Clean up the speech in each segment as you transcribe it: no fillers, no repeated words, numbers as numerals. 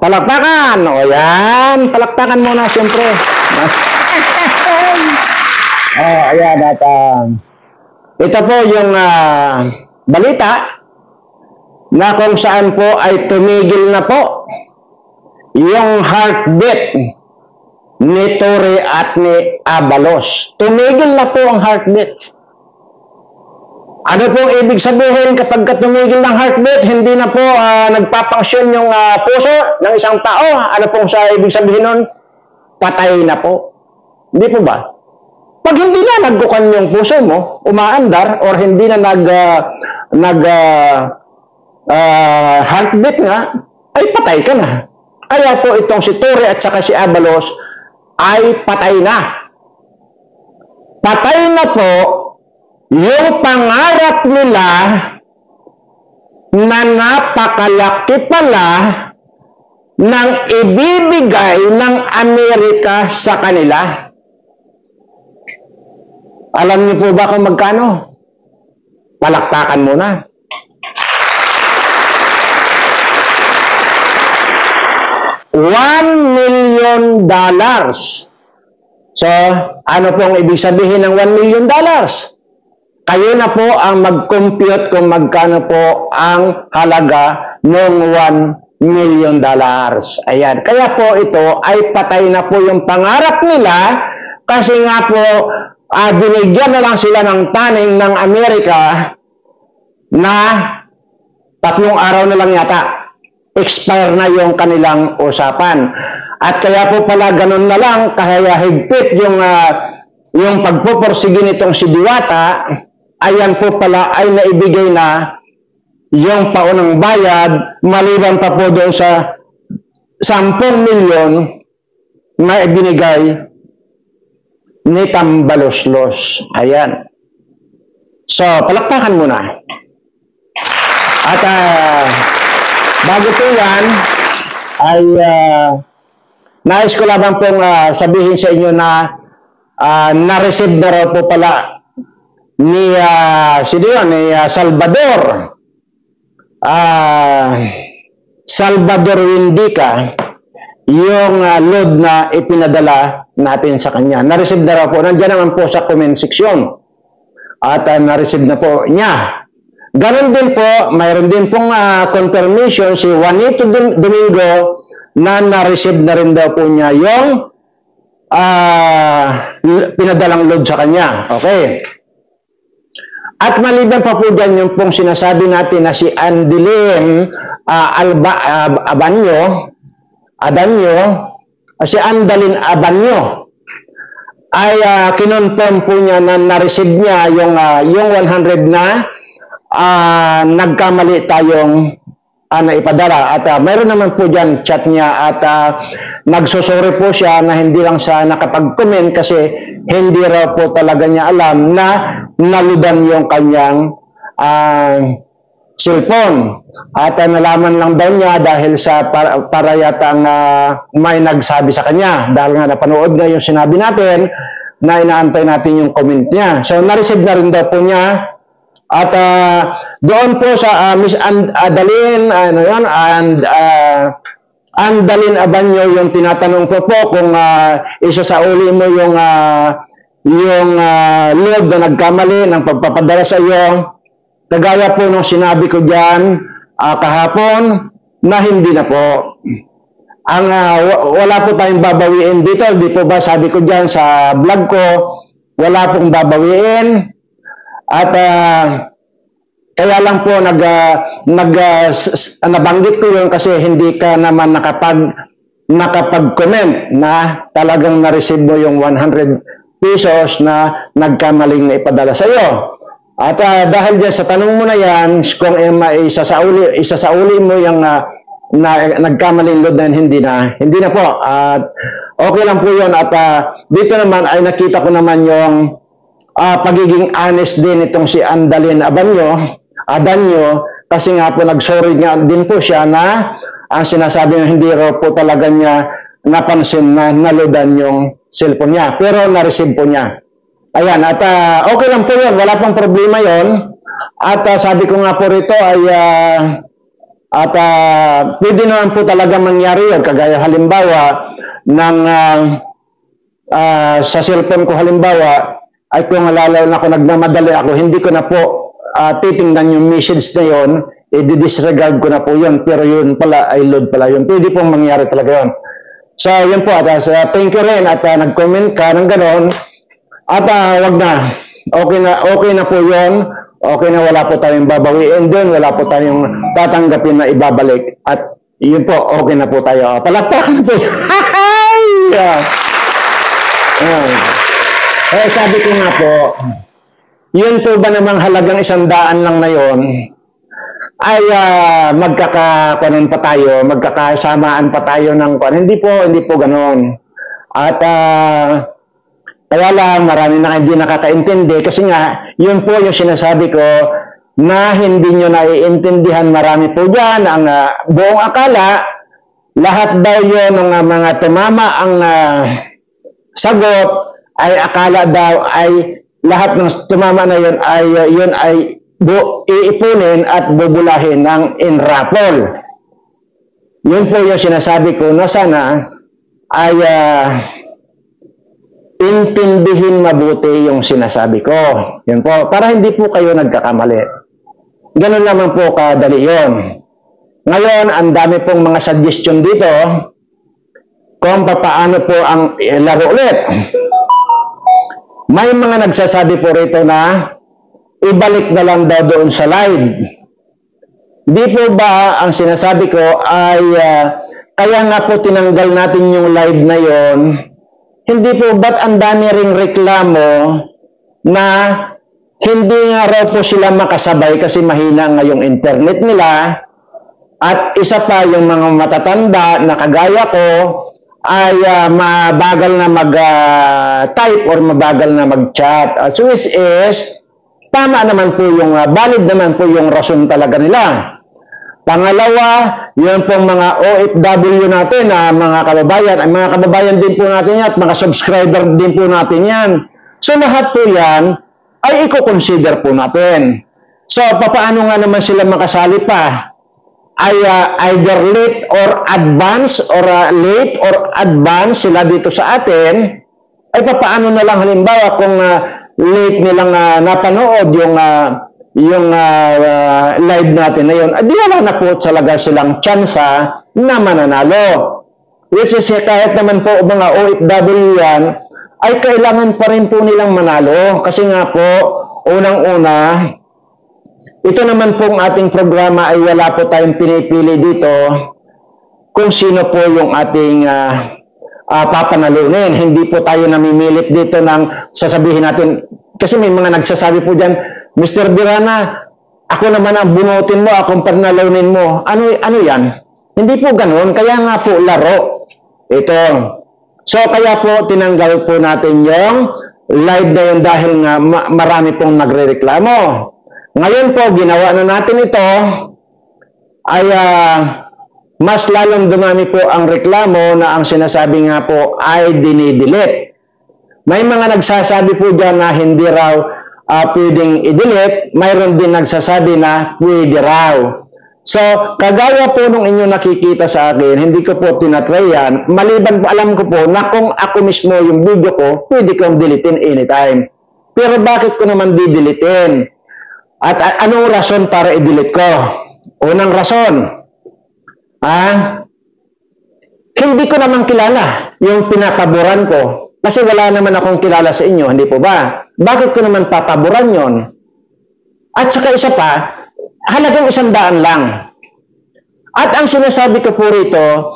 Palakpakan! O yan, palakpakan muna siyempre. Ayan, at ito po yung balita na kung saan po ay tumigil na po yung heartbeat ni Torre at ni Abalos. Tumigil na po ang heartbeat. Ano pong ibig sabihin kapag tumigil ng heartbeat, hindi na po nagpapangsyon yung puso ng isang tao? Ano pong sa ibig sabihin nun? Patay na po. Hindi po ba? Pag hindi na nagkukan yung puso mo, umaandar, or hindi na heartbeat nga, ay patay ka na. Kaya po itong si Torre at saka si Abalos ay patay na. Patay na po yung pangarap nila na napakalaki pala ng ibibigay ng Amerika sa kanila. Alam niyo po ba kung magkano? Palakpakan muna. $1 million. So, ano pong ibig sabihin ng $1 million? Kayo na po ang mag-compute kung magkano po ang halaga ng $1 million. Ayan. Kaya po ito ay patay na po yung pangarap nila kasi nga po binigyan na lang sila ng taning ng Amerika na 3 araw na lang yata. Expire na yung kanilang usapan. At kaya po pala ganun na lang, kaya higpit yung pagpupursige nitong si Diwata, ayan po pala ay naibigay na yung paunang bayad, maliban pa po doon sa 10 milyon na ibinigay ni Tambaloslos. Ayan. So, palakpakan muna. At bago po yan, ay nais ko lamang pong sabihin sa inyo na na-receive na raw po pala ni Salvador Windica yung load na ipinadala natin sa kanya. Na-receive na raw po. Nandiyan naman po sa comment section. At na-receive na po niya. Ganon din po, mayroon din pong confirmation si Juanito Domingo na na-receive na rin daw po niya yung pinadalang load sa kanya. Okay. At maliban pa po dyan yung pong sinasabi natin na si Andalin Abanyo ay kinonfirm po niya na na-receive niya yung 100 na nagkamali tayong naipadala. At mayroon naman po dyan chat niya at nagsusuri po siya na hindi lang siya nakapag-comment kasi hindi raw po talaga niya alam na naludan yung kanyang cellphone. At nalaman lang daw niya dahil sa para yatang may nagsabi sa kanya. Dahil nga napanood na yung sinabi natin na inaantay natin yung comment niya. So, na-receive na rin daw po niya. At doon po sa Miss Andalin, Andalin Abanyo, yung tinatanong po kung isasauli mo yung load na nagkamali ng pagpapadala sa iyo. Kagaya po nung sinabi ko dyan kahapon na hindi na po. Wala po tayong babawiin dito. Di po ba sabi ko dyan sa vlog ko, wala pong babawiin. At kaya lang po nabanggit ko yun kasi hindi ka naman nakapag-comment na talagang na-receive mo yung 100 pesos na nagkamaling na ipadala sa iyo. At dahil dyan sa tanong mo na yan, kung isasauli mo yung nagkamaling load na hindi na po. Okay lang po yun. At dito naman ay nakita ko naman yung pagiging honest din itong si Andalin Adanyo, kasi nga po nagsorry nga din po siya na ang sinasabi niya hindi raw po talaga niya napansin na naludan yung cellphone niya. Pero na-receive po niya. Ayan, at okay lang po yun. Wala pong problema yun. At sabi ko nga po rito ay At pwede naman po talaga mangyari yun. Kagaya halimbawa, sa cellphone ko halimbawa, ay kung lalaw na ako nagmamadali ako, hindi ko na po titingnan yung message na yun, i-disregard ko na po yun. Pero yun pala ay load pala yun. Pwede pong mangyari talaga yun. So, yun po. At thank you rin at nag-comment ka ng gano'n. At wag na. Okay na po yun. Okay na, wala po tayong babawiin doon. Wala po tayong tatanggapin na ibabalik. At yun po, okay na po tayo. Palakpakan po yun. Sabi ko nga po, yun po ba namang halagang 100 lang na yun, ay magkakakunin pa tayo, magkakasamaan pa tayo ng kunin. Hindi po ganoon. At kaya lang, marami na hindi nakakaintindi kasi nga, yun po yung sinasabi ko na hindi nyo naiintindihan. Marami po dyan ang buong akala, lahat daw yun ng mga tumama ang sagot, ay akala daw ay lahat ng tumama na yun ay iipunin at bubulahin ng inrapol. Yun po yung sinasabi ko na sana ay intindihin mabuti yung sinasabi ko. Yun po, para hindi po kayo nagkakamali. Ganun naman po kadali yun. Ngayon, ang dami pong mga suggestion dito kung paano po ang laro ulit. May mga nagsasabi po rito na ibalik na lang daw doon sa live. Di po ba ang sinasabi ko ay kaya nga po tinanggal natin yung live na yon. Hindi po ba't ang dami ring reklamo na hindi nga raw po sila makasabay kasi mahina nga yung internet nila. At isa pa, yung mga matatanda na kagaya ko ay mabagal na mag-type or mabagal na mag-chat. So which is, tama naman po yung, valid naman po yung rason talaga nila. Pangalawa, yun pong mga OFW natin, mga kababayan din po natin yan, at mga subscriber din po natin yan. So lahat po yan ay i-consider po natin. So paano nga naman sila makasali pa? Ay either late or advance or late or advance sila dito sa atin, ay paano na lang halimbawa kung late nilang napanood yung live natin na yun, di wala na po talaga silang tsansa na mananalo. Which is kahit naman po mga OFW yan, ay kailangan pa rin po nilang manalo. Kasi nga po, unang-una, ito naman pong ating programa ay wala po tayong pinipili dito kung sino po yung ating papanalunin. Hindi po tayo namimilit dito ng sasabihin natin. Kasi may mga nagsasabi po dyan, Mr. Birana, ako naman ang bunutin mo, akong panalunin mo. Ano yan? Hindi po ganun. Kaya nga po laro. Ito. So kaya po tinanggal po natin yung live na yun dahil nga marami pong nagrereklamo. Ngayon po, ginawa na natin ito, ay mas lalong dumami po ang reklamo na ang sinasabi nga po ay dinidelete. May mga nagsasabi po dyan na hindi raw pwedeng i-delete, mayroon din nagsasabi na pwede raw. So, kagaya po nung inyo nakikita sa akin, hindi ko po tinatry yan, maliban po, alam ko po na kung ako mismo yung video ko, pwede kong deletein anytime. Pero bakit ko naman dideletein? At anong rason para i-delete ko? Unang rason, hindi ko naman kilala yung pinapaboran ko. Kasi wala naman akong kilala sa inyo, hindi po ba? Bakit ko naman papaboran yon? At saka isa pa, halagang 100 lang. At ang sinasabi ko po rito,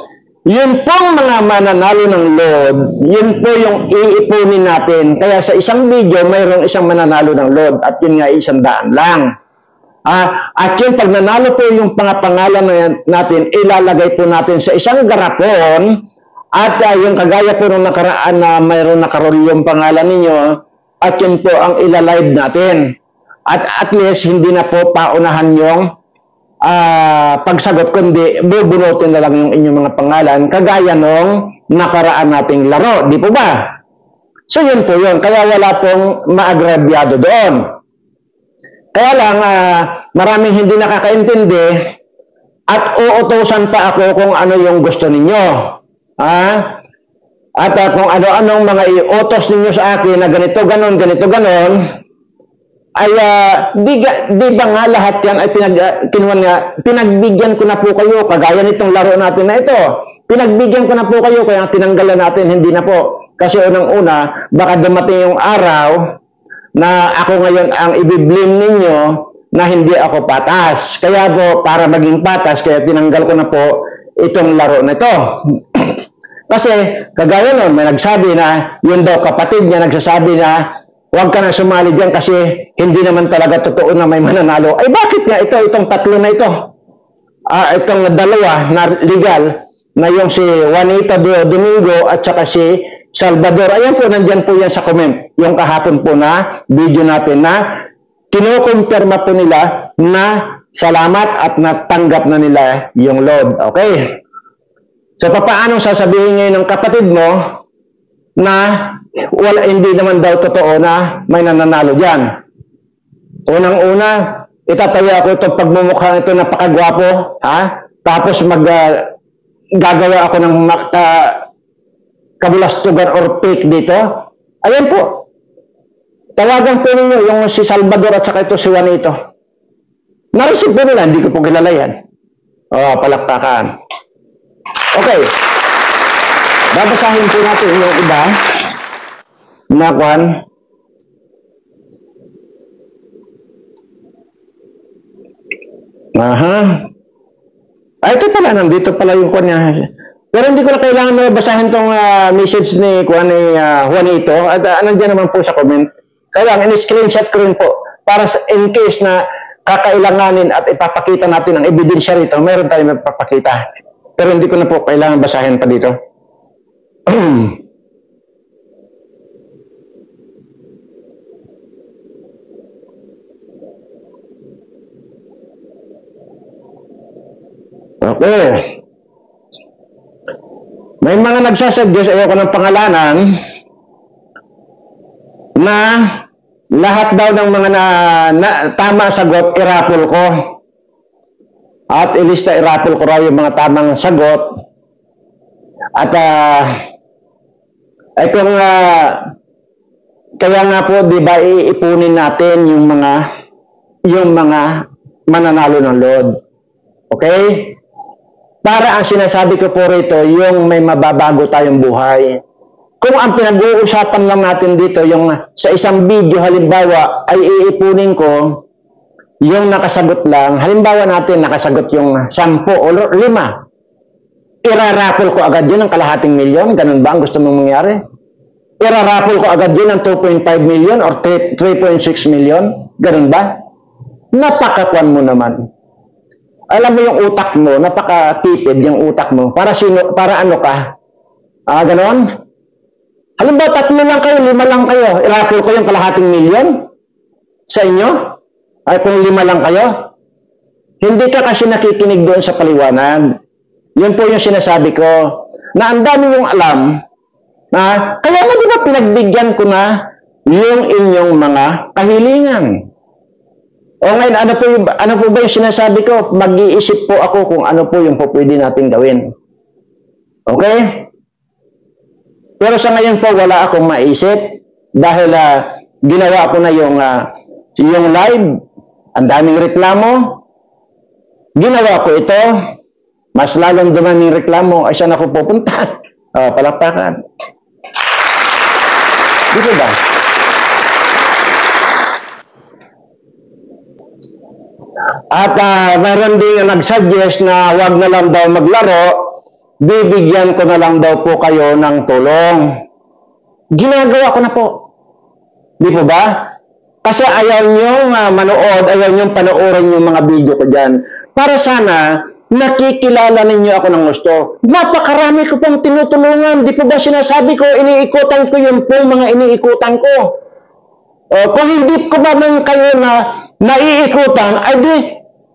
yun pong mga mananalo ng load, yun po yung iipunin natin. Kaya sa isang video, mayroong isang mananalo ng load at yun nga 100 lang. At yun, pag nanalo po yung pangalan natin, ilalagay po natin sa isang garapon at yung kagaya po nung nakaraan na mayroong nakarol yung pangalan ninyo at yun po ang ilalive natin. At least, hindi na po paunahan yung pagsagot, kundi bubunutin na lang yung inyong mga pangalan kagaya nung nakaraan nating laro, di po ba? So yun po yun, kaya wala pong maagrabyado doon. Kaya lang, maraming hindi nakakaintindi at uutusan pa ako kung ano yung gusto ninyo. At kung ano-anong mga iutos ninyo sa akin na ganito, ganon, ay di ba nga lahat yan ay pinagbigyan ko na po kayo, kagaya nitong laro natin na ito. Pinagbigyan ko na po kayo, kaya tinanggalan natin, hindi na po. Kasi unang-una, baka dumating yung araw na ako ngayon ang ibiblame ninyo na hindi ako patas. Kaya po, para maging patas, kaya tinanggal ko na po itong laro na ito. Kasi, kagaya nun, may nagsabi na, yun daw kapatid niya nagsasabi na, huwag ka na sumali dyan kasi hindi naman talaga totoo na may mananalo. Ay bakit nga itong tatlo na ito? Itong dalawa na legal, na yung si Juanita Domingo at saka si Salvador. Ayan po, nandyan po yan sa comment. Yung kahapon po na video natin na kinukumpirma po nila na salamat at natanggap na nila yung load. Okay? So, paano sasabihin ngayon ng kapatid mo na hindi naman daw totoo na may nananalo dyan? Unang-una, itataya ko itong pagmumukhang ito napakagwapo, tapos gagawa ako ng kabulastugan or fake dito. Ayan po. Tawagan po ninyo yung si Salvador at saka ito si Juanito. Na-receive po nila, hindi ko po kilala yan. Palakpakan. Okay. Babasahin po natin yung iba na kwan. Ito pala, nandito pala yung kwan niya. Pero hindi ko na kailangan na basahin tong message ni Juanito. At nandiyan naman po sa comment. Kailangan, in-screenshot ko rin po. Para in case na kakailanganin at ipapakita natin ang ebidensya rito, meron tayong magpapakita. Pero hindi ko na po kailangan basahin pa dito. Okay. May mga nagsasuggest, ayoko ng pangalanan, na lahat daw ng mga tama sagot, irapol ko. At ilista, irapol ko raw yung mga tamang sagot. At kaya nga po, di ba, iipunin natin yung mga mananalo ng load. Okay? Para ang sinasabi ko po rito, yung may mababago tayong buhay. Kung ang pinag-uusapan lang natin dito, yung sa isang video halimbawa, ay iipunin ko yung nakasagot lang. Halimbawa natin, nakasagot yung 10 o 5. Irarapol ko agad yun ng kalahating milyon. Ganun ba ang gusto mong mangyari? Irarapol ko agad yun ng 2.5 million or 3.6 million. Ganun ba? Napakakwan mo naman. Alam mo yung utak mo, napaka-tipid yung utak mo. Para ano ka? Ganon? Halimbawa, 3 lang kayo, 5 lang kayo. Irapol ko yung kalahating milyon sa inyo. Ay kung 5 lang kayo. Hindi ka kasi nakikinig doon sa paliwanag. Yun po yung sinasabi ko. Na ang dami yung alam. Kaya nga di ba pinagbigyan ko na yung inyong mga kahilingan. O ngayon, ano po ba yung sinasabi ko? Mag-iisip po ako kung ano po yung pwede natin gawin. Okay? Pero sa ngayon po, wala akong maisip dahil ginawa ko na yung live. Ang daming reklamo. Ginawa ko ito. Mas lalong dumaming reklamo ay saan ako pupunta. Palakpakan. Dito ba? At meron din nag-suggest na wag na lang daw maglaro, bibigyan ko na lang daw po kayo ng tulong. Ginagawa ko na po. Di po ba? Kasi ayaw nyo manood, ayaw nyo panoorin yung mga video ko dyan. Para sana, nakikilala ninyo ako ng gusto. Napakarami ko pong tinutulungan. Di po ba sinasabi ko, iniikutan ko yung pong mga iniikutan ko. Kung hindi ko naman kayo na naiikutan, ay di,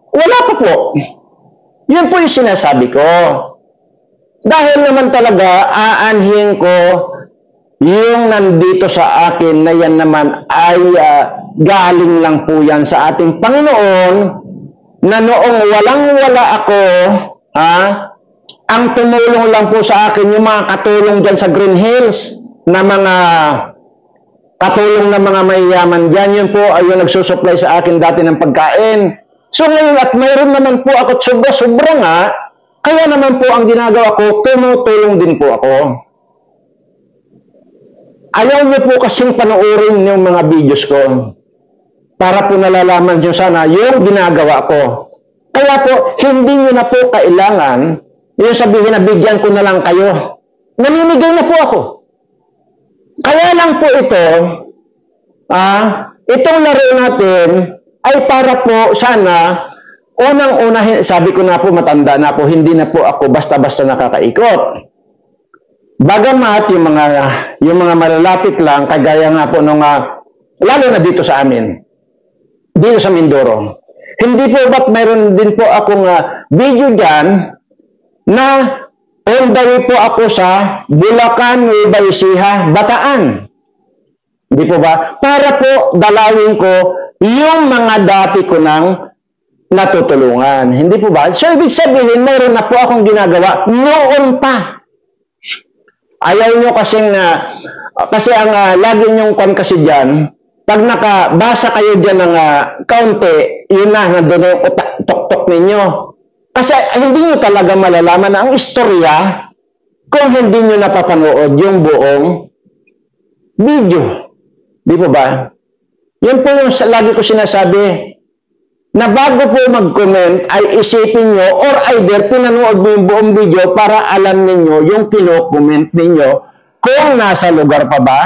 wala pa po. Yun po yung sinasabi ko. Dahil naman talaga, aanhin ko yung nandito sa akin na yan naman ay galing lang po yan sa ating Panginoon na noong walang-wala ako, ang tumulong lang po sa akin yung mga katulong dyan sa Green Hills na mga katulong ng mga mayayaman dyan. Yun po ay yung nagsusupply sa akin dati ng pagkain. So ngayon, at mayroon naman po ako sobra-sobra nga, kaya naman po ang ginagawa ko, tumutulong din po ako. Ayaw niyo po kasing panoorin yung mga videos ko para po nalalaman niyo sana yung ginagawa ko. Kaya po, hindi niyo na po kailangan yung sabihin na bigyan ko na lang kayo. Namimigay na po ako. Kaya lang po ito, itong laro natin ay para po sana, unang-una, sabi ko na po, matanda na po, hindi na po ako basta-basta nakakaikot. Bagamat yung mga malalapit lang, kagaya nga po nung, lalo na dito sa amin, dito sa Mindoro. Hindi po ba't mayroon din po akong video dyan na on the way po ako sa Bulacan, Nueva Ecija, Bataan. Hindi po ba? Para po dalawin ko yung mga dati ko nang natutulungan. Hindi po ba? So, ibig sabihin, mayroon na po akong ginagawa noon pa. Ayaw nyo kasing, kasi ang lagi nyong kwan kasi dyan, pag nakabasa kayo dyan ng kaunti, yun na, nandun yung tok-tok ninyo. Kasi hindi nyo talaga malalaman ang istorya kung hindi nyo napapanood yung buong video. Di po ba? Yan po yung lagi ko sinasabi, na bago po mag-comment ay isipin nyo or either pinanood mo yung buong video para alam ninyo yung kino-comment ninyo kung nasa lugar pa ba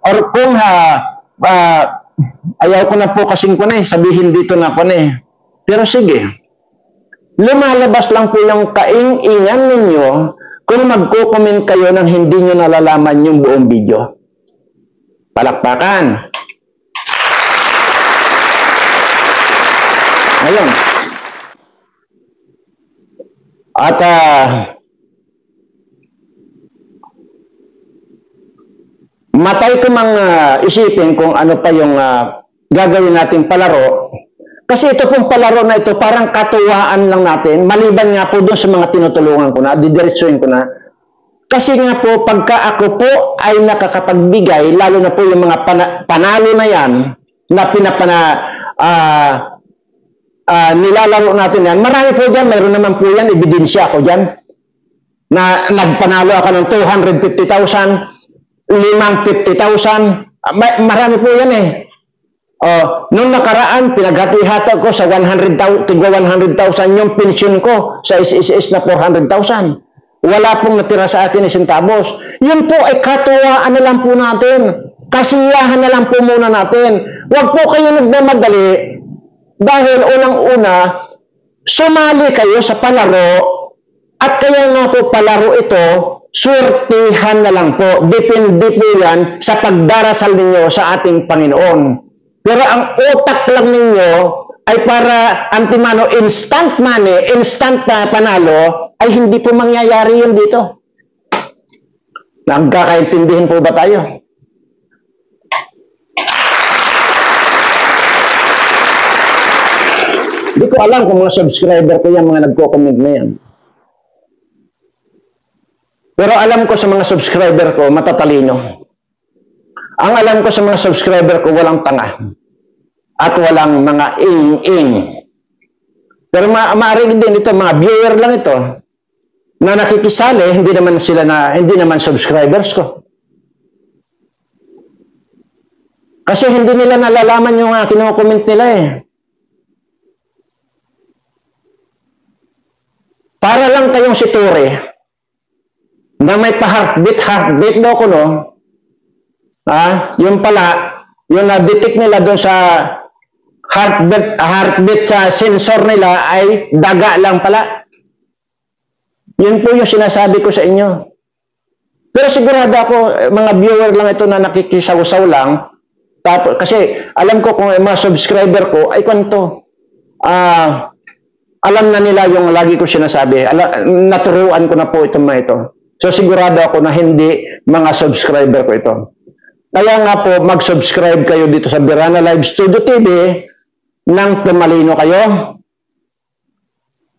or kung ayaw ko na po kasing ko na sabihin dito na ko na Pero sige, lumalabas lang po yung kaing-ingan ninyo kung magko-comment kayo nang hindi nyo nalalaman yung buong video. Palakpakan. Ngayon. At matay ko mang isipin kung ano pa yung gagawin natin palaro. Kasi ito pong palaro na ito, parang katuwaan lang natin. Maliban nga po doon sa mga tinutulungan ko na, didiretsuhin ko na. Kasi nga po, pagka ako po ay nakakapagbigay, lalo na po yung mga panalo na yan, na nilalaro natin yan. Marami po dyan, mayroon naman po yan, ebidensya ako dyan, na nagpanalo ako ng 250,000, 50,000, marami po yan eh. Nung nakaraan, pinaghati-hati ko sa 100,000 yung pensyon ko sa SSS na 400,000. Wala pong natira sa akin ni centavos. Yun po ay katuwaan na lang po natin. Kasiyahan na lang po muna natin. Huwag po kayo nagmamadali. Dahil unang-una, sumali kayo sa palaro at kaya nga po palaro ito, swertihan na lang po. Depende po yan sa pagdarasal ninyo sa ating Panginoon. Pero ang utak lang ninyo ay para antimano, instant money, instant panalo, ay hindi po mangyayari yun dito. Nagkakaintindihin po ba tayo? Hindi ko alam kung mga subscriber ko yan, mga nagko-comment na yan. Pero alam ko sa mga subscriber ko, matatalino. Ang alam ko sa mga subscriber ko, walang tanga. At walang mga ing-ing. Pero maaaring din ito, mga viewer lang ito, na nakikisali, hindi naman subscribers ko. Kasi hindi nila nalalaman yung kino-comment nila eh. Para lang kayong si Ture, na may pa-heartbeat daw ko, no? Yung pala, yung na-detect nila doon sa heartbeat sa sensor nila ay daga lang pala. Yun po yung sinasabi ko sa inyo. Pero sigurado ako, mga viewer lang ito na nakikisaw-saw lang. Kasi alam ko kung mga subscriber ko, ay kwanto, alam na nila yung lagi ko sinasabi. Naturuan ko na po itong mga ito. So sigurado ako na hindi mga subscriber ko ito. Kaya nga po, mag-subscribe kayo dito sa Birana Live Studio TV nang tumalino kayo.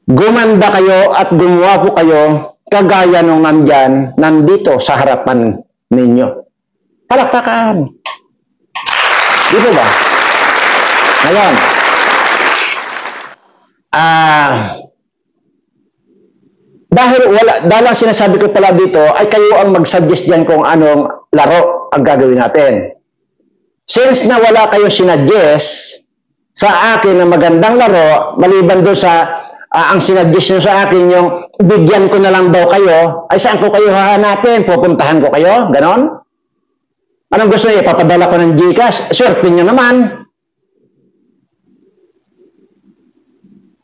gumanda kayo at gumawa po kayo kagaya nung nandito sa harapan ninyo. Palakpakan. Di ba ba? Ngayon, dahil ang sinasabi ko pala dito ay kayo ang mag-suggest dyan kung anong laro ang gagawin natin. Since na wala kayo sinuggest sa akin na magandang laro, maliban doon sa ang sinuggest nyo sa akin yung bigyan ko na lang daw kayo, ay saan ko kayo hahanapin? Pupuntahan ko kayo? Ganon? Anong gusto niyo? Ipapadala ko ng GCash? Swerte nyo naman.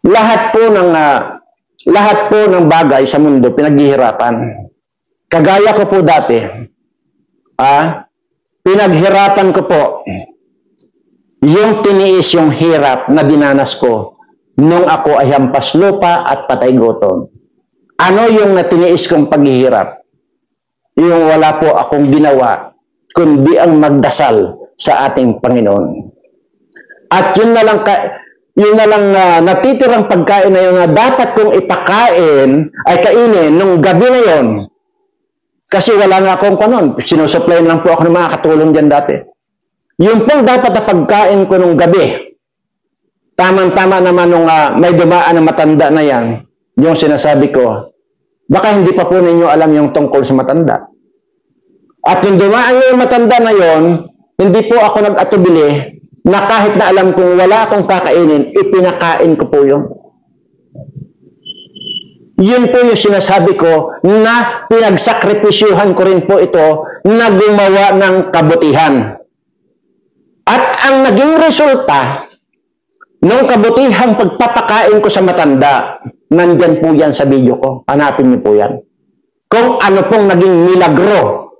Lahat po ng bagay sa mundo pinaghihirapan. Kagaya ko po dati, pinaghirapan ko po yung tiniis yung hirap na dinanas ko nung ako ay hampas lupa at patay gutom. Ano yung natiniis kong paghihirap? Yung wala po akong ginawa, kundi ang magdasal sa ating Panginoon. At yun na lang natitirang pagkain na yun na dapat kong ipakain ay kainin nung gabi na yun. Kasi wala nga akong panon. Sinusupply lang po ako ng mga katulong dyan dati. Yung pong dapat na pagkain ko nung gabi, tamang-tama naman nung may dumaan na matanda na yan, yung sinasabi ko, baka hindi pa po ninyo alam yung tungkol sa matanda. At yung dumaan yung matanda na yon, hindi po ako nag-atubili na kahit na alam kong wala akong kakainin, ipinakain ko po yun. Yun po yung sinasabi ko na pinagsakripisyuhan ko rin po ito na gumawa ng kabutihan. At ang naging resulta ng kabutihang pagpapakain ko sa matanda, nandyan po yan sa video ko. Hanapin niyo po yan. Kung ano pong naging milagro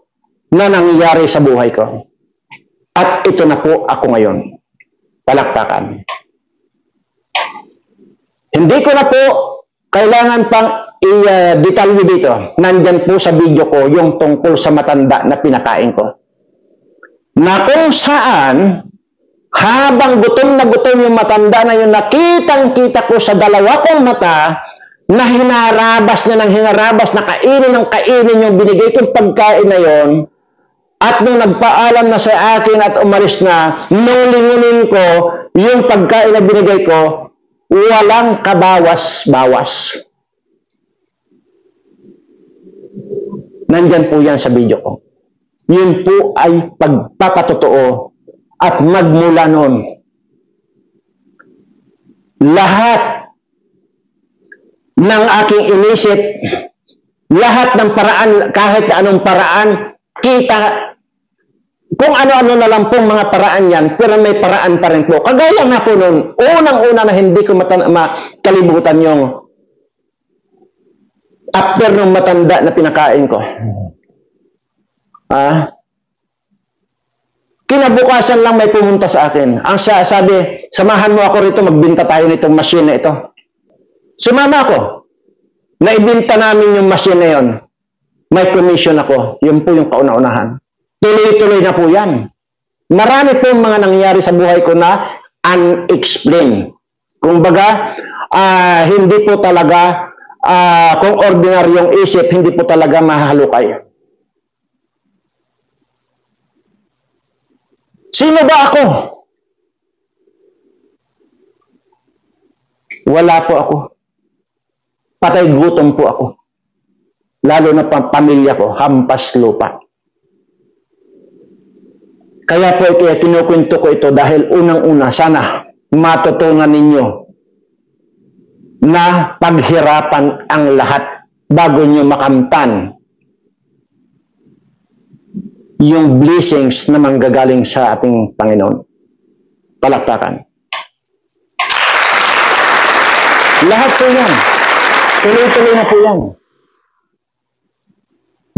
na nangyayari sa buhay ko. At ito na po ako ngayon. Palakpakan. Hindi ko na po kailangan pang i-detalye dito. Nandyan po sa video ko yung tungkol sa matanda na pinakain ko. Na kung saan, habang gutom na gutom yung matanda na yun, nakitang-kita ko sa dalawa kong mata na hinarabas na ng hinarabas, na kainin ng kainin yung binigay kong pagkain na yun. At nung nagpaalam na sa akin at umalis na, nung lingunin ko yung pagkain na binigay ko, walang kabawas-bawas. Nandyan po yan sa video ko. Yun po ay pagpapatotoo at magmula nun. Lahat ng aking inisip, lahat ng paraan, kahit anong paraan, kita, kung ano-ano na lang pong mga paraan yan, pero may paraan pa rin po. Kagaya nga po nun, unang-una na hindi ko makalimutan yung after nung matanda na pinakain ko. Kinabukasan lang may pumunta sa akin. Ang sabi, samahan mo ako rito, magbinta tayo nitong machine na ito. Sumama ako. Naibinta namin yung machine na yun. May commission ako. Yun po yung kauna-unahan. Tuloy-tuloy na po yan. Marami pong mga nangyari sa buhay ko na unexplained. Kung baga, hindi po talaga, kung ordinaryong isip, hindi po talaga mahalukay. Sino ba ako? Wala po ako. Patay gutom po ako. Lalo na pamilya ko, hampas lupa. Kaya po kinukwento ko ito dahil unang-una, sana matutunan ninyo na paghirapan ang lahat bago nyo makamtan yung blessings na manggagaling sa ating Panginoon. Palakpakan. Lahat po yan. Tuloy-tuloy na po yan.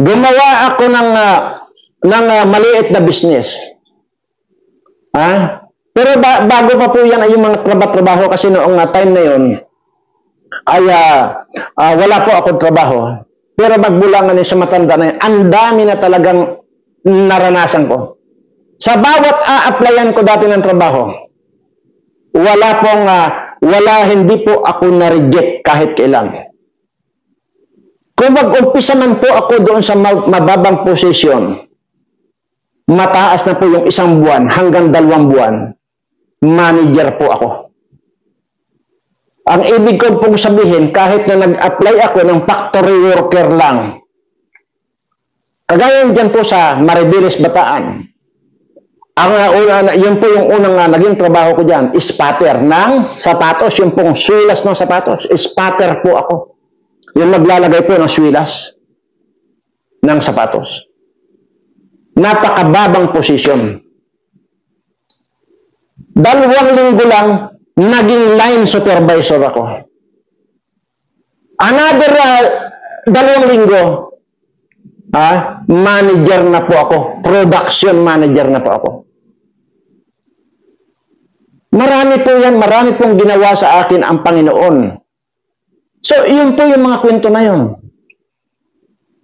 Gumawa ako ng maliit na business. Pero bago pa po yan ay yung mga trabaho kasi noong time na yun ay wala po akong trabaho. Pero magbulangan sa matanda na yun, ang dami na talagang naranasan ko. Sa bawat a-applyan ko dati ng trabaho, wala pong hindi po ako na-reject kahit kailan. Kung mag-umpisa man po ako doon sa mababang posisyon, mataas na po yung 1 buwan hanggang 2 buwan, manager po ako. Ang ibig ko pong sabihin, kahit na nag-apply ako ng factory worker lang, kagaya dyan po sa Maribeles, Bataan, yun po yung unang naging trabaho ko dyan, spatter ng sapatos, yung pong swilas ng sapatos, spatter po ako. Yung maglalagay po ng swilas ng sapatos. Napakababang posisyon. 2 linggo lang, naging line supervisor ako. Another 2 linggo, manager na po ako. Production manager na po ako. Marami po yan, marami pong ginawa sa akin ang Panginoon. So, yun po yung mga kwento na yun.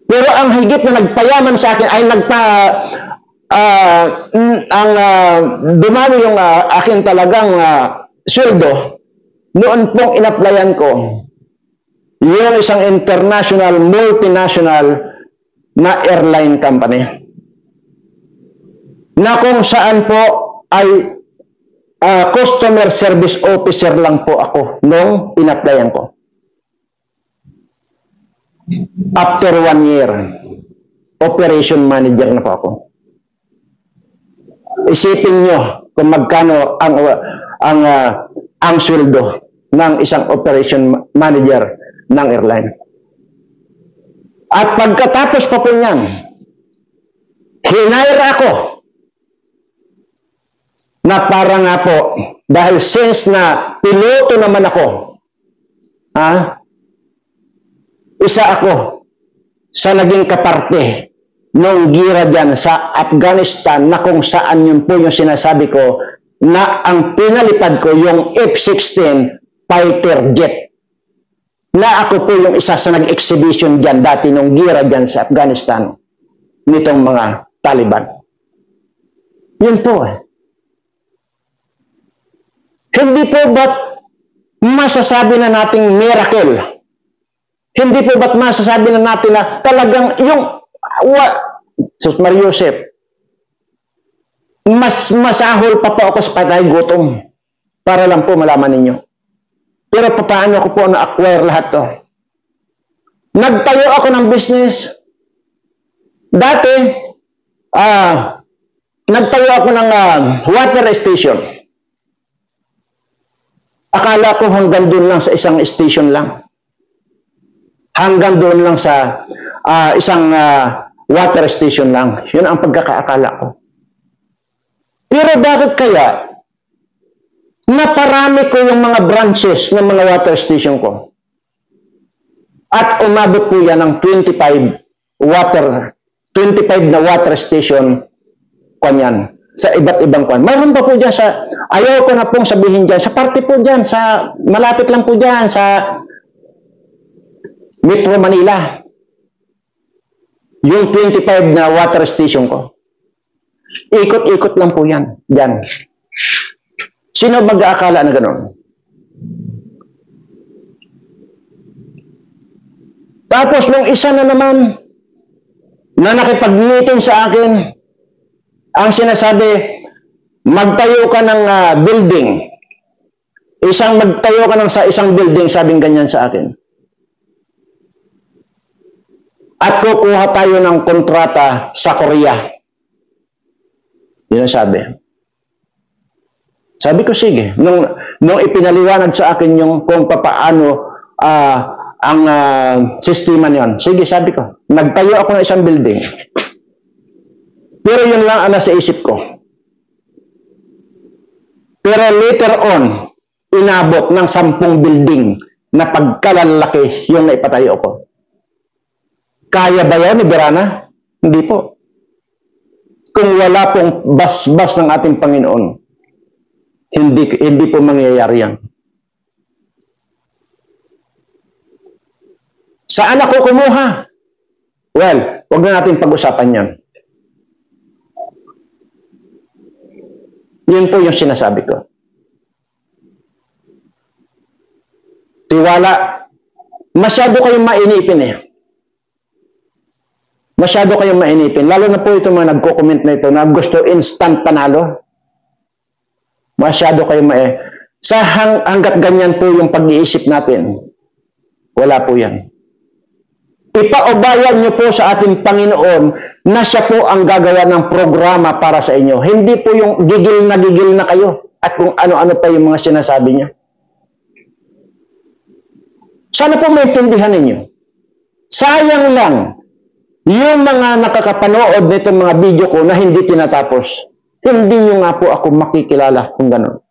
Pero ang higit na nagpayaman sa akin ay dumami yung akin talagang sweldo. Noon pong in-applyan ko yung isang international, multinational na airline company. Na kung saan po ay customer service officer lang po ako nung in-applyan ko. After 1 year, operation manager na po ako. Isipin nyo kung magkano ang sweldo ng isang operation manager ng airline. At pagkatapos pa po niyan, hinire ako na para nga po, dahil since na piloto naman ako, isa ako sa naging kaparte nung gira dyan sa Afghanistan na kung saan yun po yung sinasabi ko na ang pinalipad ko yung F-16 fighter jet. Na ako po yung isa sa nag-exhibition dyan dati nung gira dyan sa Afghanistan nitong mga Taliban. Yun po eh. Hindi po ba't masasabi na nating miracle? Hindi po ba't masasabi na natin na talagang yung Sus Mario Joseph, mas masahol pa po ako sa patay gutom para lang po malaman ninyo. Pero paano ko po na-acquire lahat to? Nagtayo ako ng business. Dati, nagtayo ako ng water station. Akala ko hanggang doon lang sa isang station lang. Hanggang doon lang sa isang water station lang. Yun ang pagkakaakala ko. Pero bakit kaya naparami ko yung mga branches ng mga water station ko? At umabot po yan ng 25 na water station kanyan sa iba't ibang kwan. Mayroon pa po dyan sa, ayaw ko na pong sabihin dyan, sa parte po dyan, sa, malapit lang po dyan, sa Metro Manila. Yung 25 na water station ko. Ikot-ikot lang po yan. Dyan. Sino mag-aakala na gano'n? Tapos nung isa na naman na nakipag-meeting sa akin, ang sinasabi, magtayo ka ng building. Magtayo ka ng sa isang building, sabing ganyan sa akin. At kukuha tayo ng kontrata sa Korea. Yun ang sabi. Sabi ko, sige. Nung ipinaliwanag sa akin yung kung papaano ang sistema niyon. Sige, sabi ko. Nagtayo ako ng isang building. Pero yun lang ang nasa isip ko. Pero later on, inabot ng 10 building na pagkalalaki yung naipatayo ko. Kaya ba yan ni Berana? Hindi po. Kung wala pong basbas ng ating Panginoon, hindi po mangyayari yan. Saan ako kumuha? Well, huwag na natin pag-usapan yan. Yun po yung sinasabi ko. tiwala. Masyado kayong mainipin eh. Masyado kayong mainipin. Lalo na po itong mga nagko-comment na ito na gusto instant panalo. Masyado kayong hanggat ganyan po yung pag-iisip natin, wala po yan. Ipaubayan nyo po sa ating Panginoon na siya po ang gagawa ng programa para sa inyo. Hindi po yung gigil na kayo at kung ano-ano pa yung mga sinasabi niyo. Sana po maintindihan ninyo. Sayang lang yung mga nakakapanood nitong mga video ko na hindi tinatapos. Hindi nyo nga po ako makikilala kung gano'n.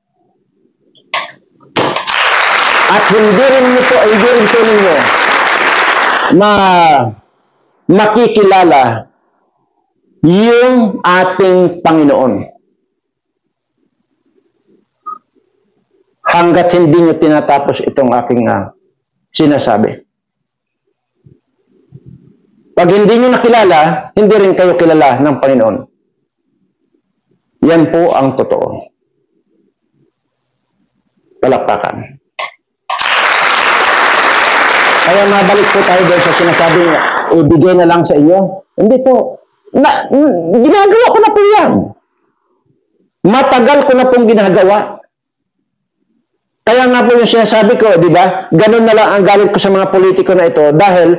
At hindi rin po ninyo makikilala yung ating Panginoon. Hanggat hindi nyo tinatapos itong aking sinasabi. Pag hindi nyo nakilala, hindi rin kayo kilala ng Panginoon. Yan po ang totoo. Palakpakan. Kaya mabalik po tayo doon sa sinasabi niya, ibigay na lang sa inyo. Hindi po. Ginagawa ko na po yan. Matagal ko na pong ginagawa. Kaya nga po yung sinasabi ko, di ba? Ganun na lang ang galit ko sa mga politiko na ito dahil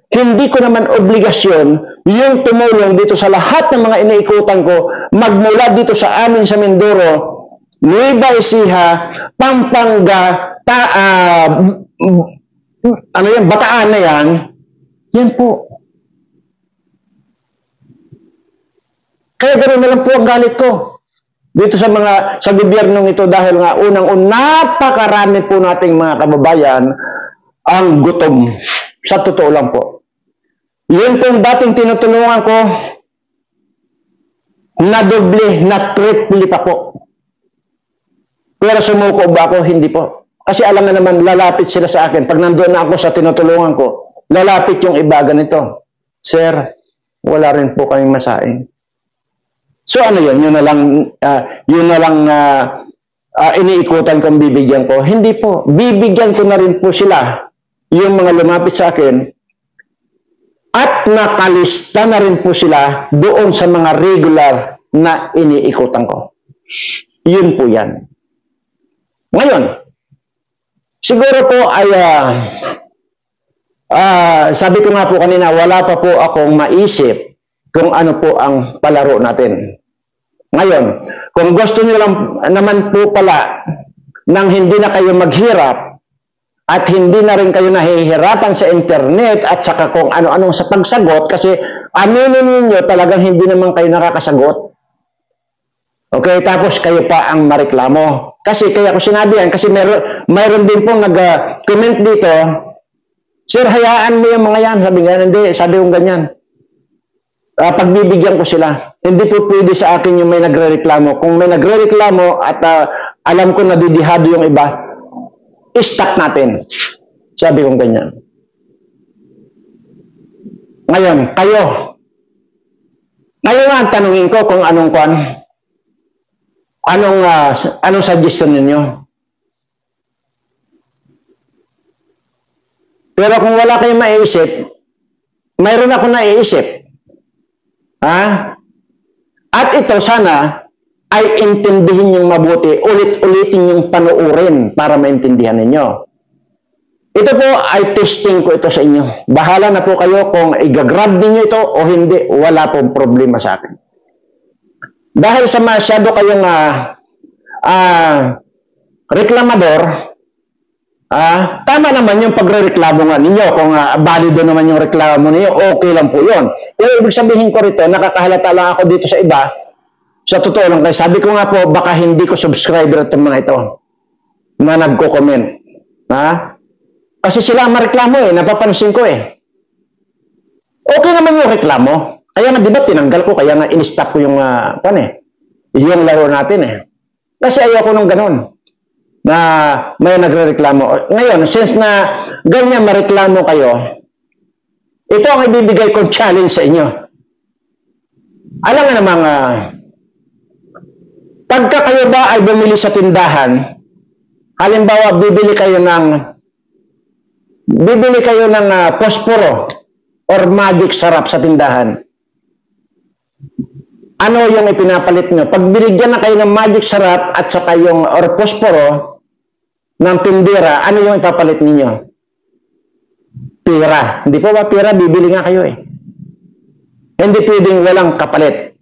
hindi ko naman obligasyon yung tumulong dito sa lahat ng mga iniikutan ko magmula dito sa amin sa Mindoro, Nueva Ecija, Pampanga, Bataan na yan. Yan po. Kaya ganoon na lang po ang galit ko dito sa gobyernong ito dahil nga napakarami po nating mga kababayan ang gutom. Sa totoo lang po. Yun pong dating tinutulungan ko na doble, na triple pa po. Pero sumuko ba ako? Hindi po. Kasi alam nga naman, lalapit sila sa akin. Pag nandoon na ako sa tinutulungan ko, lalapit yung iba ganito. Sir, wala rin po kaming masaing. So ano yun? Yun na lang iniikutan kong bibigyan ko. Hindi po. Bibigyan ko na rin po sila, yung mga lumapit sa akin, at nakalista na rin po sila doon sa mga regular na iniikutan ko. Yun po yan. Ngayon, siguro po ay, sabi ko nga po kanina, wala pa po akong maisip kung ano po ang palaro natin. Ngayon, kung gusto nyo lang naman po pala nang hindi na kayo maghirap at hindi na rin kayo nahihirapan sa internet at saka kung ano-anong sa pagsagot kasi aminin ninyo talagang hindi naman kayo nakakasagot. Okay, tapos kayo pa ang mareklamo. Kasi kaya ko sinabi yan, kasi mayroon din pong nag-comment dito, Sir, hayaan mo yung mga yan. Sabi nga, hindi, sabi kong ganyan. Pagbibigyan ko sila. Hindi po pwede sa akin yung may nagre-reklamo. Kung may nagre-reklamo at alam ko na didihado yung iba, i-stop natin. Sabi kong ganyan. Ngayon, kayo nga ang tanungin ko kung anong suggestion ninyo. Pero kung wala kayong maiisip, mayroon ako naiisip. At ito sana ay intindihin yung mabuti, ulit-ulitin yung panuurin para maintindihan ninyo. Ito po ay testing ko ito sa inyo. Bahala na po kayo kung i-grab ninyo ito o hindi, wala pong problema sa akin. Dahil sa masyado kayong reklamador, tama naman yung pagre-reklamo nga ninyo. Kung valido naman yung reklamo ninyo, okay lang po yun. Pero ibig sabihin ko rito, nakakahalata lang ako dito sa iba. Sa totoo lang, kaya sabi ko nga po, baka hindi ko subscriber itong mga ito na nagko-comment. Kasi sila ang mareklamo napapansin ko Okay naman yung reklamo. Kaya nga, di ba, tinanggal ko, kaya nga in-stop ko yung, yung laro natin Kasi ayoko nung ganun, na may nagre-reklamo. Ngayon, since na ganyan mareklamo kayo, ito ang ibibigay kong challenge sa inyo. Alam nga namang, pagka kayo ba ay bumili sa tindahan, halimbawa, bibili kayo ng bibili kayo ng posporo or magic sarap sa tindahan. Ano yung ipinapalit nyo? Pag binigyan na kayo ng magic sarap at saka yung or posporo ng tindera, ano yung ipapalit ninyo? Pera. Hindi po ba pera? Bibili nga kayo eh. Hindi pwedeng walang kapalit.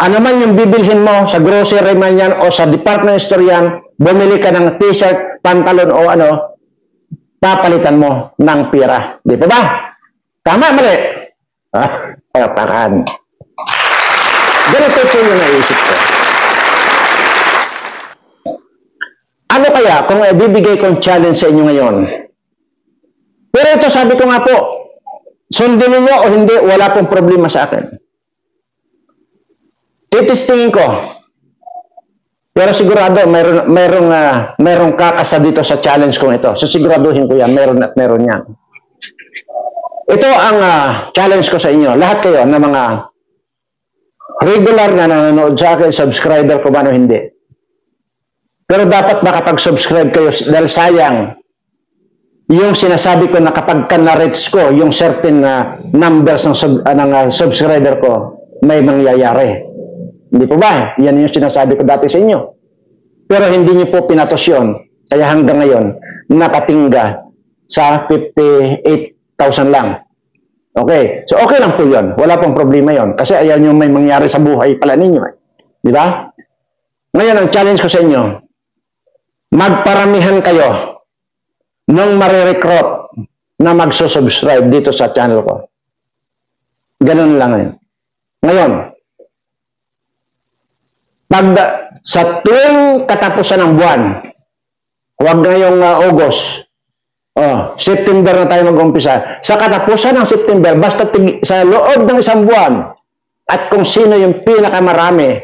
Ano man yung bibilhin mo sa grocery man yan o sa department store yan, bumili ka ng t-shirt, pantalon o ano, papalitan mo ng pera. Di po ba? Tama, mali? Pakan. Ganito po yung naisip ko. Ano kaya kung bibigay kong challenge sa inyo ngayon? Pero ito sabi ko nga po, sundin ninyo o hindi, wala pong problema sa akin. Titistingin ko. Pero sigurado, mayroong kakasa dito sa challenge kong ito. So siguraduhin ko yan, meron at meron yan. Ito ang challenge ko sa inyo. Lahat kayo na mga regular na nanonood sa akin, subscriber ko ba o hindi. Pero dapat makapag-subscribe kayo dahil sayang yung sinasabi ko na kapag na-reach ko yung certain numbers ng subscriber ko, may mangyayari. Hindi po ba? Yan yung sinasabi ko dati sa inyo. Pero hindi niyo po pinatos yun. Kaya hanggang ngayon, nakatingga sa 58,000 lang. Okay. So, okay lang po yun. Wala pong problema yun. Kasi ayaw nyo may mangyari sa buhay pala ninyo. Di ba? Ngayon, ang challenge ko sa inyo, magparamihan kayo nung marirecruit na magsusubscribe dito sa channel ko. Ganun lang yun. Ngayon, pag sa tuwing katapusan ng buwan, huwag ngayong August, September na tayo mag-umpisa. Sa katapusan ng September, basta sa loob ng isang buwan, at kung sino yung pinakamarami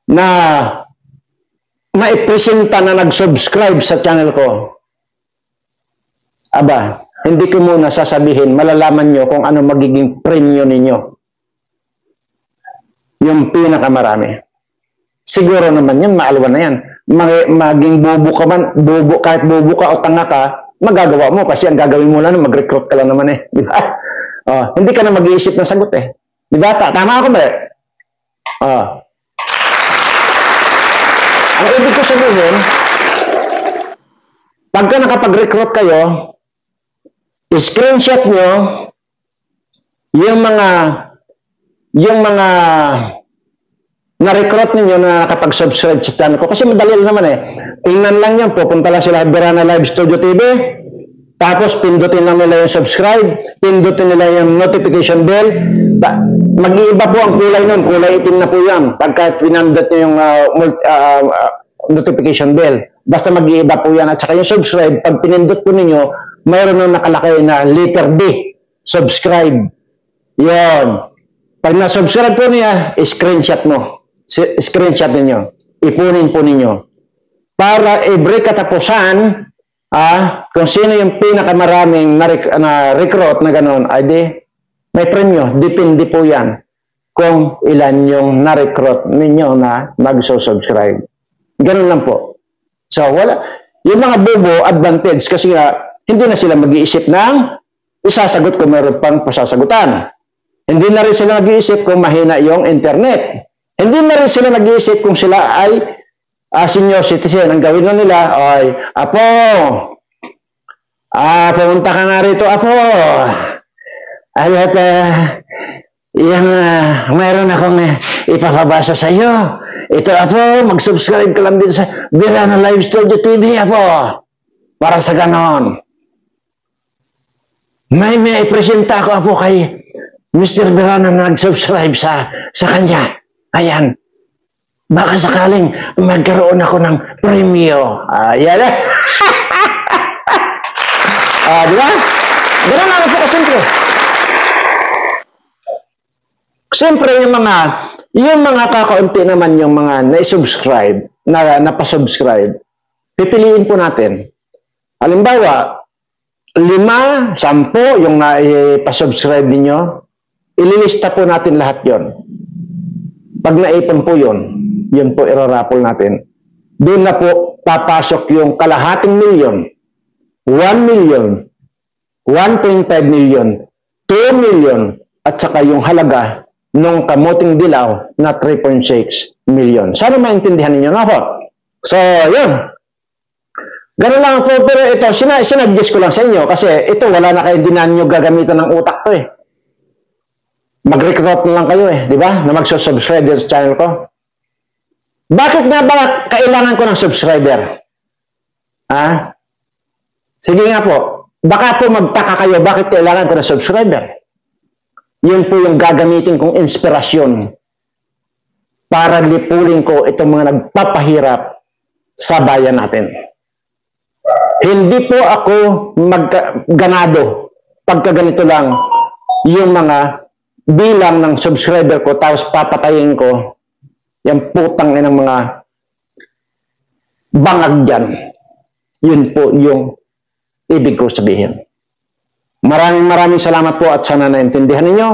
na maipresenta na nag-subscribe sa channel ko, aba, hindi ko muna sasabihin, malalaman nyo kung ano magiging premyo ninyo. Yung pinakamarami. Siguro naman yun, maalwan na yan. Maging bobo ka man, kahit bobo ka o tanga ka, magagawa mo kasi ang gagawin mo lang, mag-recruit ka lang naman eh. Di ba? Hindi ka na mag-iisip ng sagot eh. Di ba? Tama ako ba? Ang ibig ko sabihin, pagka nakapag-recruit kayo, screenshot nyo yung mga na-recruit ninyo na nakapag-subscribe sa channel ko. Kasi madali naman eh. Tingnan lang yan. Pupunta lang sila Berana Live Studio TV. Tapos pindutin lang nila yung subscribe. Pindutin nila yung notification bell. Mag-iiba po ang kulay nun. Kulay itim na po yan. Pagka pinandot nyo yung notification bell. Basta mag-iiba po yan. At saka yung subscribe, pag pinindot po ninyo, mayroon nung nakalakay na letter D. Subscribe. Yon. Pag na-subscribe po niya, screenshot mo. Screenshot ninyo. Ipunin po ninyo. Para every katapusan, kung sino yung pinakamaraming na-recruit na gano'n, ay di, may premyo. Depende po yan kung ilan yung na-recruit ninyo na mag-subscribe. Ganun lang po. So, wala. Yung mga bobo, advantage kasi nga, hindi na sila mag-iisip ng isasagot kung meron pang pasasagutan. Hindi na rin sila nag-iisip kung mahina yung internet. Hindi na rin sila nag-iisip kung sila ay senior citizen. Ang gawin na nila ay, Apo, pumunta ka nga rito, Apo. At mayroon akong ipapabasa sa iyo. Ito, Apo, mag-subscribe ka lang din sa Berana Live Studio TV, Apo. Para sa ganon. May ipresenta ako, Apo, kay Mr. Berana na nag-subscribe sa kanya. Ayan. Baka sakaling magkaroon ako ng premyo. Ayan. Di ba? Ganun naman po kasimple. Siyempre, yung mga kakaunti naman yung mga na-subscribe, napasubscribe, pipiliin po natin. Halimbawa, 5, 10 yung na-pasubscribe ninyo, ililista po natin lahat yon. Pag naipon po yun po irarapol natin. Doon na po papasok yung 250,000, 1 million, 1.5 million, 2 million, at saka yung halaga ng kamuting dilaw na 3.6 million. Sana maintindihan ninyo na po. So, yun. Ganun lang po, pero ito, sinadjust ko lang sa inyo kasi ito, wala na kayo dinan nyo gagamitan ng utak to eh. Mag-recruit na lang kayo eh, di ba? Na magsusubscribe sa channel ko. Bakit nga ba kailangan ko ng subscriber? Ha? Sige nga po, baka po magtaka kayo bakit kailangan ko ng subscriber. Yun po yung gagamitin kong inspirasyon para lipulin ko itong mga nagpapahirap sa bayan natin. Hindi po ako ganado pagka ganito lang yung mga bilang ng subscriber ko tapos papatayin ko yung putang ng mga bangag dyan. Yun po yung ibig ko sabihin. Maraming salamat po at sana naintindihan ninyo.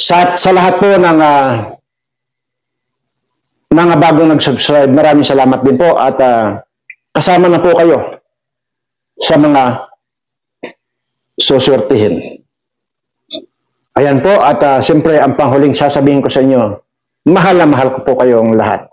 Sa lahat po ng mga bagong nag-subscribe, maraming salamat din po at kasama na po kayo sa mga susurtihin. Ayan po at siyempre ang panghuling sasabihin ko sa inyo, mahal na mahal ko po kayong lahat.